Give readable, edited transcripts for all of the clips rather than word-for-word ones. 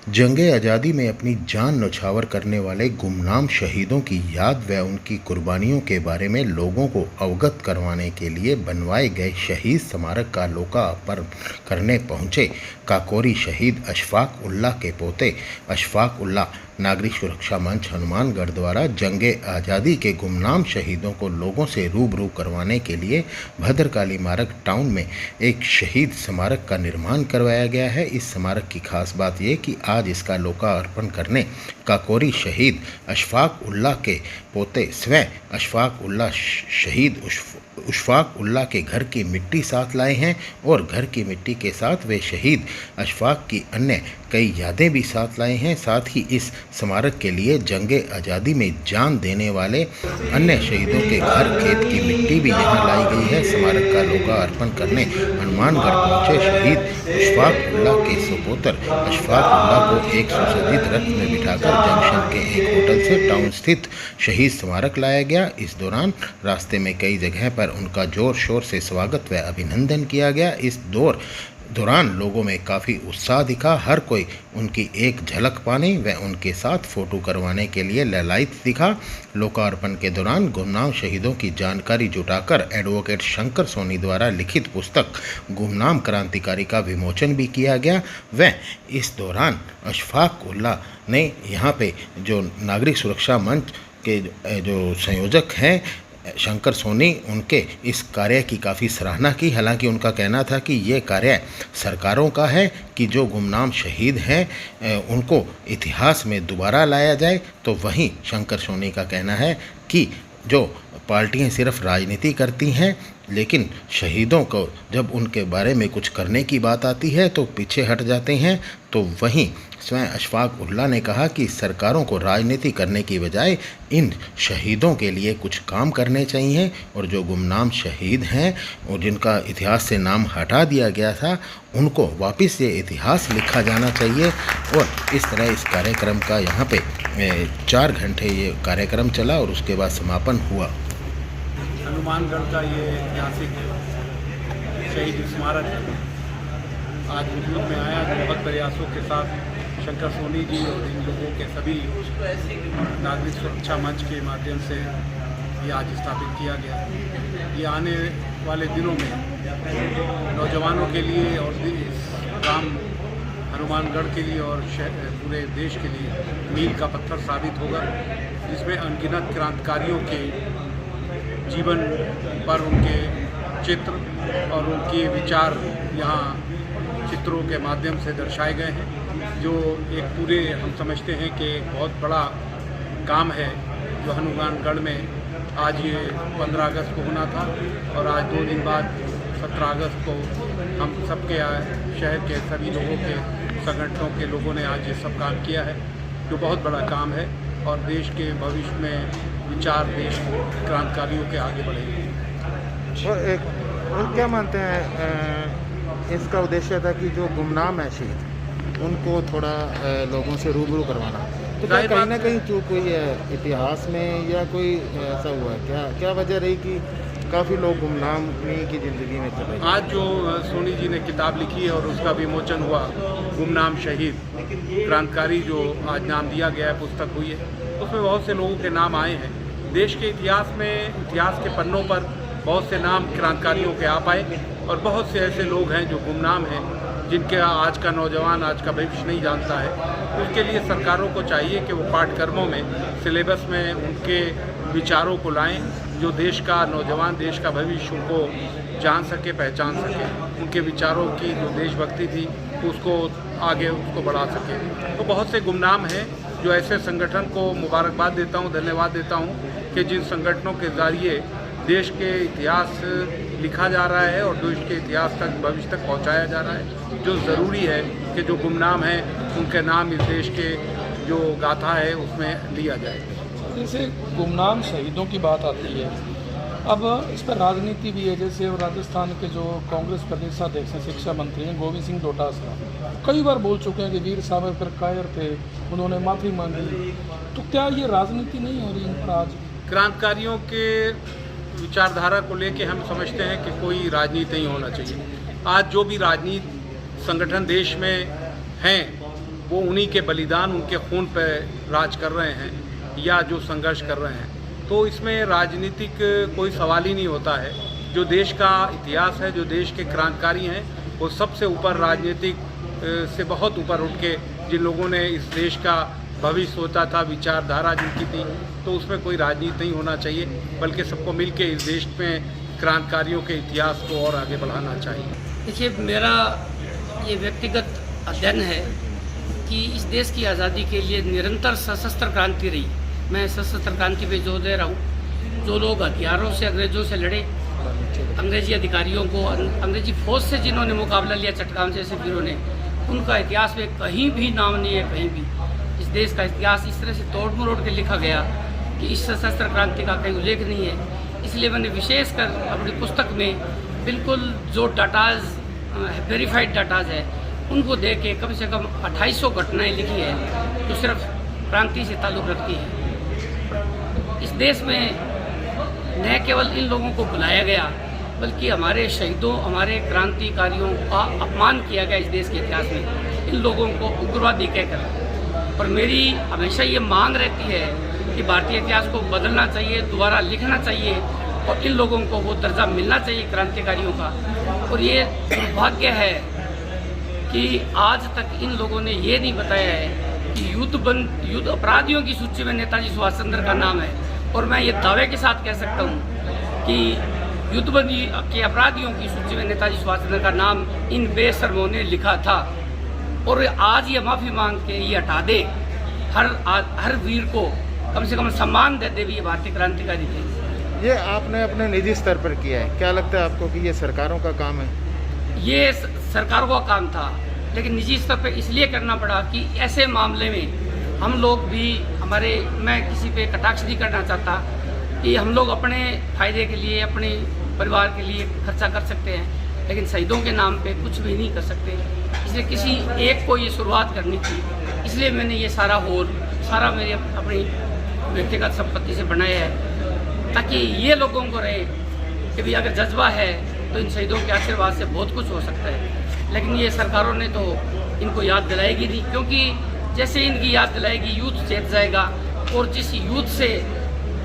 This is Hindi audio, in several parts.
जंगे आज़ादी में अपनी जान न्यौछावर करने वाले गुमनाम शहीदों की याद व उनकी कुर्बानियों के बारे में लोगों को अवगत करवाने के लिए बनवाए गए शहीद स्मारक का लोकार्पण करने पहुंचे काकोरी शहीद अशफाक उल्लाह के पोते अशफाक उल्लाह नागरिक सुरक्षा मंच हनुमानगढ़ द्वारा जंगे आज़ादी के गुमनाम शहीदों को लोगों से रूबरू करवाने के लिए भद्रकाली मार्ग टाउन में एक शहीद स्मारक का निर्माण करवाया गया है। इस स्मारक की खास बात यह कि आज इसका लोकार्पण करने काकोरी शहीद अशफाक उल्लाह के पोते स्वयं अशफाक उल्लाह शहीद अशफाक उल्लाह के घर की मिट्टी साथ लाए हैं और घर की मिट्टी के साथ वे शहीद अशफाक की अन्य कई यादें भी साथ लाए हैं। साथ ही इस स्मारक के लिए जंगे आज़ादी में जान देने वाले अन्य शहीदों के घर खेत की मिट्टी भी यहां लाई गई है। स्मारक का लोकार्पण करने हनुमानगढ़ पहुंचे शहीद अशफाक उल्लाह के सुपुत्र अशफाक उल्लाह को एक सुसज्जित रथ में बिठाकर जंक्शन के एक होटल से टाउन स्थित शहीद स्मारक लाया गया। इस दौरान रास्ते में कई जगह पर उनका जोर शोर से स्वागत व अभिनंदन किया गया। इस दौरान लोगों में काफ़ी उत्साह दिखा। हर कोई उनकी एक झलक पाने व उनके साथ फ़ोटो करवाने के लिए ललायत दिखा। लोकार्पण के दौरान गुमनाम शहीदों की जानकारी जुटाकर एडवोकेट शंकर सोनी द्वारा लिखित पुस्तक गुमनाम क्रांतिकारी का विमोचन भी किया गया। व इस दौरान अशफाक उल्लाह ने यहाँ पे जो नागरिक सुरक्षा मंच के जो संयोजक हैं शंकर सोनी, उनके इस कार्य की काफ़ी सराहना की। हालांकि उनका कहना था कि ये कार्य सरकारों का है कि जो गुमनाम शहीद हैं उनको इतिहास में दोबारा लाया जाए। तो वहीं शंकर सोनी का कहना है कि जो पार्टियां सिर्फ राजनीति करती हैं लेकिन शहीदों को जब उनके बारे में कुछ करने की बात आती है तो पीछे हट जाते हैं। तो वहीं स्वयं अशफाक उल्लाह ने कहा कि सरकारों को राजनीति करने की बजाय इन शहीदों के लिए कुछ काम करने चाहिए और जो गुमनाम शहीद हैं और जिनका इतिहास से नाम हटा दिया गया था उनको वापस ये इतिहास लिखा जाना चाहिए। और इस तरह इस कार्यक्रम का यहाँ पे 4 घंटे ये कार्यक्रम चला और उसके बाद समापन हुआ। हनुमानगढ़ का ये ऐतिहासिक शहीद स्मारक आज वजूद में आया। बहुत प्रयासों के साथ शंकर सोनी जी और इन लोगों के सभी नागरिक सुरक्षा मंच के माध्यम से ये आज स्थापित किया गया। ये आने वाले दिनों में नौजवानों के लिए और इस गांव हनुमानगढ़ के लिए और पूरे देश के लिए मील का पत्थर साबित होगा, जिसमें अनगिनत क्रांतिकारियों के जीवन पर उनके चित्र और उनके विचार यहाँ चित्रों के माध्यम से दर्शाए गए हैं। जो एक पूरे हम समझते हैं कि एक बहुत बड़ा काम है जो हनुमानगढ़ में आज ये 15 अगस्त को होना था और आज 2 दिन बाद 17 अगस्त को हम सबके शहर के सभी लोगों के संगठनों के लोगों ने आज ये सब काम किया है, जो बहुत बड़ा काम है और देश के भविष्य में विचार देश क्रांतिकारियों के आगे बढ़ेंगे। और क्या मानते हैं इसका उद्देश्य था कि जो गुमनाम है शहीद उनको थोड़ा लोगों से रूबरू करवाना, तो क्या कहीं ना कहीं चूक हुई है इतिहास में या कोई ऐसा हुआ है? क्या वजह रही कि काफ़ी लोग गुमनामी की ज़िंदगी में चले? आज जो सोनी जी ने किताब लिखी है और उसका विमोचन हुआ, गुमनाम शहीद क्रांतिकारी जो आज नाम दिया गया है, पुस्तक हुई है, उसमें बहुत से लोगों के नाम आए हैं। देश के इतिहास में इतिहास के पन्नों पर बहुत से नाम क्रांतिकारियों के आ पाए और बहुत से ऐसे लोग हैं जो गुमनाम हैं, जिनके आज का नौजवान आज का भविष्य नहीं जानता है। उसके लिए सरकारों को चाहिए कि वो पाठ्यक्रमों में सिलेबस में उनके विचारों को लाएं, जो देश का नौजवान देश का भविष्य उनको जान सके, पहचान सके, उनके विचारों की जो देशभक्ति थी उसको आगे उसको बढ़ा सके। तो बहुत से गुमनाम हैं जो ऐसे संगठन को मुबारकबाद देता हूँ, धन्यवाद देता हूँ कि जिन संगठनों के ज़रिए देश के इतिहास लिखा जा रहा है और देश के इतिहास तक भविष्य तक पहुंचाया जा रहा है। जो ज़रूरी है कि जो गुमनाम हैं उनके नाम इस देश के जो गाथा है उसमें लिया जाए। जैसे गुमनाम शहीदों की बात आती है, अब इस पर राजनीति भी है। जैसे राजस्थान के जो कांग्रेस प्रदेशाध्यक्ष हैं, शिक्षा मंत्री हैं गोविंद सिंह डोटासरा, कई बार बोल चुके हैं कि वीर सावरकर कायर थे, उन्होंने माफ़ी मांगी। तो क्या ये राजनीति नहीं हो रही इन पर? आज क्रांतिकारियों के विचारधारा को लेके हम समझते हैं कि कोई राजनीति नहीं होना चाहिए। आज जो भी राजनीति संगठन देश में हैं वो उन्हीं के बलिदान, उनके खून पे राज कर रहे हैं या जो संघर्ष कर रहे हैं। तो इसमें राजनीतिक कोई सवाल ही नहीं होता है। जो देश का इतिहास है, जो देश के क्रांतिकारी हैं, वो सबसे ऊपर राजनीतिक से बहुत ऊपर उठ के जिन लोगों ने इस देश का भविष्य सोचा था, विचारधारा जिनकी थी, तो उसमें कोई राजनीति नहीं होना चाहिए, बल्कि सबको मिल के इस देश में क्रांतिकारियों के इतिहास को और आगे बढ़ाना चाहिए। देखिए, मेरा ये व्यक्तिगत अध्ययन है कि इस देश की आज़ादी के लिए निरंतर सशस्त्र क्रांति रही। मैं सशस्त्र क्रांति पे जोर दे रहा हूँ। जो लोग हथियारों से अंग्रेज़ों से लड़े, अंग्रेजी अधिकारियों को, अंग्रेजी फौज से जिन्होंने मुकाबला लिया, चटकान जैसे वीरों ने, उनका इतिहास में कहीं भी नाम नहीं है। कहीं भी इस देश का इतिहास इस तरह से तोड़ मरोड़ के लिखा गया कि इस सशस्त्र क्रांति का कहीं उल्लेख नहीं है। इसलिए मैंने विशेषकर अपनी पुस्तक में बिल्कुल जो डाटाज, वेरीफाइड डाटाज है, उनको दे के कम से कम 2800 घटनाएँ लिखी है जो सिर्फ क्रांति से ताल्लुक़ रखती है। इस देश में न केवल इन लोगों को बुलाया गया, बल्कि हमारे शहीदों, हमारे क्रांतिकारियों का अपमान किया गया इस देश के इतिहास में, इन लोगों को उग्रवादी कहकर। और मेरी हमेशा ये मांग रहती है कि भारतीय इतिहास को बदलना चाहिए, दोबारा लिखना चाहिए और इन लोगों को वो दर्जा मिलना चाहिए क्रांतिकारियों का। और ये दुर्भाग्य है कि आज तक इन लोगों ने ये नहीं बताया है कि युद्ध अपराधियों की सूची में नेताजी सुभाष चंद्र का नाम है। और मैं ये दावे के साथ कह सकता हूँ कि युद्धबंदी के अपराधियों की सूची में नेताजी सुभाष चंद्र का नाम इन बेशर्मों ने लिखा था। और आज ये माफ़ी मांग के ये हटा दे, हर वीर को कम से कम सम्मान देते भी ये भारतीय क्रांतिकारी थे। ये आपने अपने निजी स्तर पर किया है, क्या लगता है आपको कि ये सरकारों का काम है? ये सरकारों का काम था, लेकिन निजी स्तर पर इसलिए करना पड़ा कि ऐसे मामले में हम लोग भी मैं किसी पे कटाक्ष नहीं करना चाहता कि हम लोग अपने फ़ायदे के लिए, अपने परिवार के लिए खर्चा कर सकते हैं, लेकिन शहीदों के नाम पे कुछ भी नहीं कर सकते। इसलिए किसी एक को ये शुरुआत करनी थी, इसलिए मैंने ये सारा मेरी अपनी व्यक्तिगत संपत्ति से बनाया है, ताकि ये लोगों को रहे कि भी अगर जज्बा है तो इन शहीदों के आशीर्वाद से बहुत कुछ हो सकता है। लेकिन ये सरकारों ने तो इनको याद दिलाएगी नहीं, क्योंकि जैसे इनकी याद दिलाएगी यूथ चेत जाएगा। और जिस यूथ से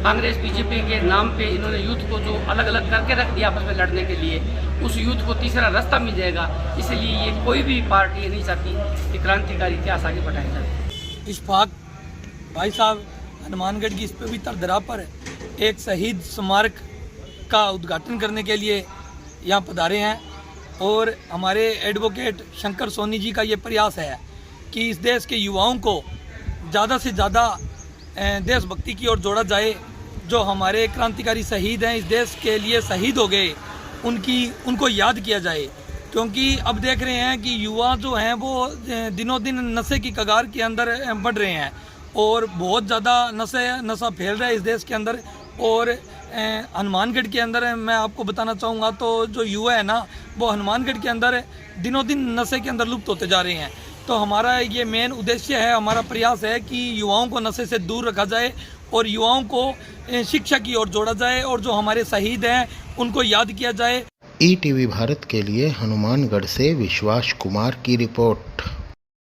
कांग्रेस बीजेपी के नाम पे इन्होंने यूथ को जो अलग अलग करके रख दिया आपस में लड़ने के लिए, उस यूथ को तीसरा रास्ता मिल जाएगा। इसलिए ये कोई भी पार्टी ये नहीं चाहती कि क्रांतिकारी इतिहास आगे बढ़ाया जाए। इशफाक भाई साहब हनुमानगढ़ की इस पवित्र धरा पर एक शहीद स्मारक का उद्घाटन करने के लिए यहाँ पधारे हैं। और हमारे एडवोकेट शंकर सोनी जी का ये प्रयास है कि इस देश के युवाओं को ज़्यादा से ज़्यादा देशभक्ति की ओर जोड़ा जाए। जो हमारे क्रांतिकारी शहीद हैं, इस देश के लिए शहीद हो गए, उनको याद किया जाए। क्योंकि अब देख रहे हैं कि युवा जो हैं वो दिनों दिन नशे की कगार के अंदर बढ़ रहे हैं और बहुत ज़्यादा नशा फैल रहा है इस देश के अंदर। और हनुमानगढ़ के अंदर मैं आपको बताना चाहूँगा तो जो युवा है ना, वो हनुमानगढ़ के अंदर दिनों दिन नशे के अंदर लुप्त होते जा रहे हैं। तो हमारा ये मेन उद्देश्य है, हमारा प्रयास है कि युवाओं को नशे से दूर रखा जाए और युवाओं को शिक्षा की ओर जोड़ा जाए और जो हमारे शहीद हैं उनको याद किया जाए। ईटीवी भारत के लिए हनुमानगढ़ से विश्वास कुमार की रिपोर्ट।